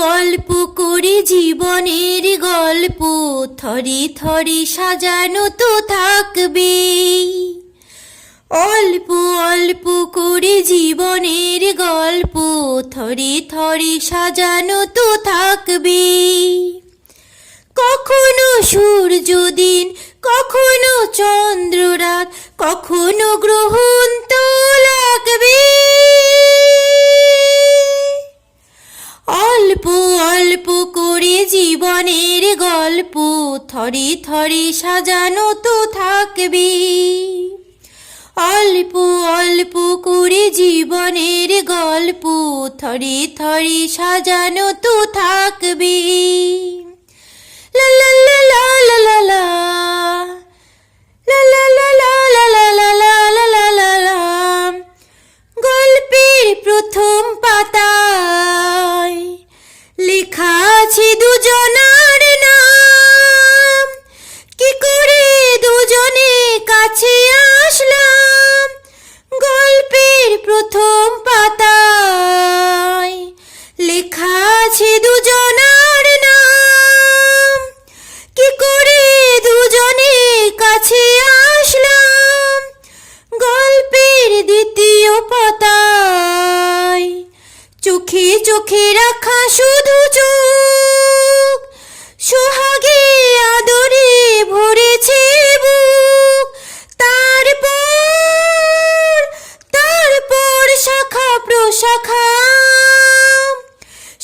অল্প করে জীবনের গল্প থরে থরে সাজানো তো থাকবেই। অল্প অল্প করে জীবনের গল্প থরে থরে সাজানো তো থাকবেই। কখনো সূর্য দিন, কখনো চন্দ্র রাত, কখনো গ্রহণ তো লাগবে। অল্প অল্প করে জীবনের গল্প থরে থরে সাজানো তো থাকবে। অল্প অল্প করে জীবনের গল্প থরে থরে সাজানো তো থাকবে। লা লা লা লা লা লা লা লা লা লা লা লা লা লা লা লা লা। গল্পের প্রথম পাতায় লেখা আছে দুজনার নাম। কি করে দুজনে কাছে আসলাম? গল্পের প্রথম পাতায় লেখা আছে দুজনার নাম। কি করে দুজনে কাছে আসলাম? গল্পের দ্বিতীয় পাতায় চোখে চোখে রাখা শুধু চোখ, সোহাগে আদরে ভরেছে বুক। তারপর শাখা প্রশাখা,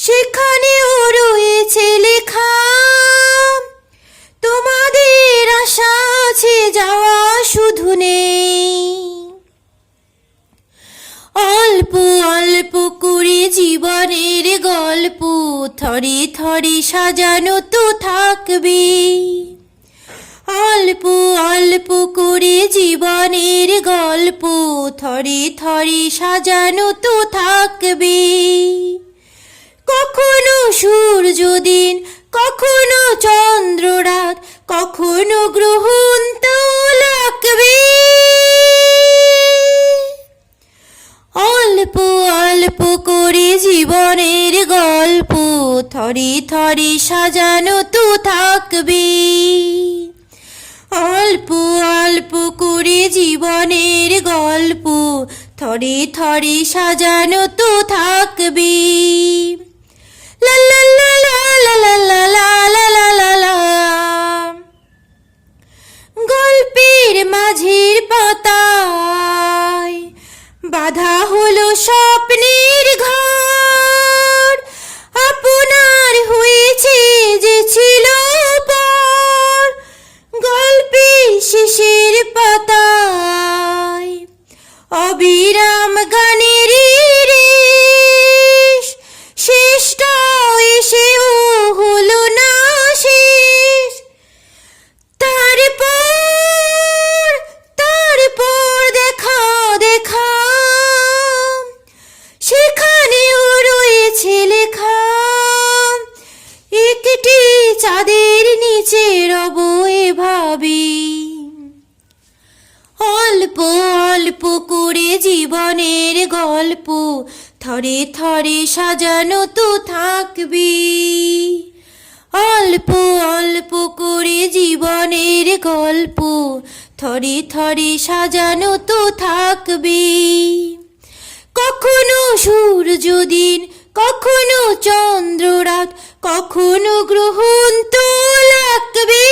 সেখানেও রয়েছে লেখা। তোমাদের আশা আছে, যাওয়া শুধু নেই। অল্প অল্প করে জীবনের গল্প থরে থরে সাজানো তো থাকবে। অল্প অল্প করে জীবনের গল্প থরে থরে সাজানো তো থাকবে। কখনো সূর্য দিন, কখনো চন্দ্র রাত, কখনো গ্রহণ তো লাগবে। অল্প অল্প করে জীবনের গল্প থরে থরে সাজানো তো থাকবে। অল্প অল্প করে জীবনের গল্প থরে থরে সাজানো তো থাকবে। লা লা লা লা লা লা লা লা লা লা লা। গল্পের মাঝের পাতায় বাঁধা হলো স্বপ্নের ঘর। আপনার হয়েছে যে ছিল পর। গল্পের শেষের পাতায় অবিরাম গানের রেশ। শেষটা এসেও হলো না শেষ। তারপর দেখা সেখানেও রয়েছে লেখা। একটি চাঁদের নিচে রব এভাবে। অল্প অল্প করে জীবনের গল্প থরে থরে সাজানো তো থাকবে। অল্প অল্প করে জীবনের গল্প থরে থরে সাজানো তো থাকবে। কখনো সূর্য দিন, কখনো চন্দ্র রাত, কখনো গ্রহণ তো লাগবে।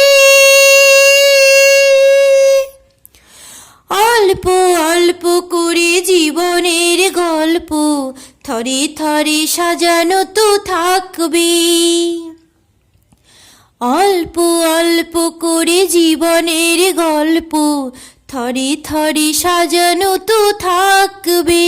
অল্প অল্প করে জীবনের গল্প থরে থরে সাজানো তো থাকবে। অল্প অল্প করে জীবনের গল্প থরে থরে সাজানো তো থাকবে।